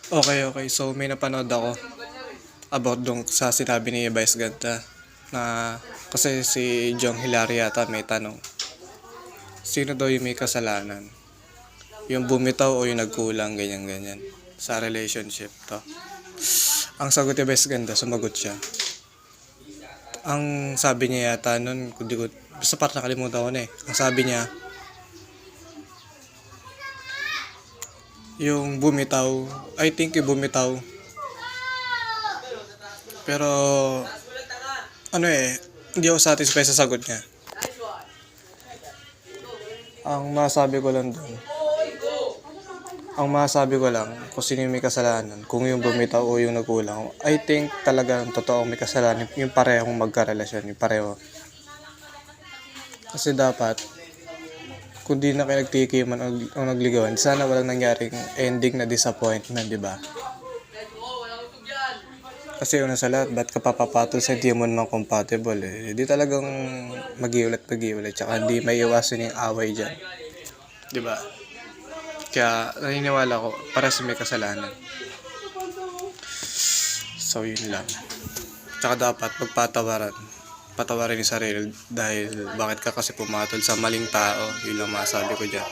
Okay, okay. So may napanood ako about dong sa sinabi ni Vice Ganda na kasi si Jong Hilario yata may tanong, sino daw yung may kasalanan? Yung bumitaw o yung nagkulang, ganyan-ganyan sa relationship to. Ang sagot ni Vice Ganda, sumagot siya. Ang sabi niya yata nun, kundi ko, basta parang nakalimutan ko na eh. Ang sabi niya, yung bumitaw, I think yung bumitaw. Pero, ano eh, hindi ako satisfied sa sagot niya. Ang masabi ko lang doon, ang masabi ko lang kung sino yung may kasalanan, kung yung bumitaw o yung nagkulang, I think talagang totoong may kasalanan yung parehong magkarelasyon, yung pareho. Kasi dapat, kung di na kayo nagtikiman o nagligawan, sana walang nangyaring ending na disappointment, di ba? Kasi una sa lahat, ba't ka papapatol sa hindi mo naman compatible eh? Di talagang mag-iulat, tsaka hindi may iwasan yung away dyan. Di ba? Kaya naniniwala ko, para sa may kasalanan. So yun lang. Tsaka dapat magpatawaran. Patawarin yung sarili dahil bakit ka kasi pumatol sa maling tao. Yun lang masabi ko dyan.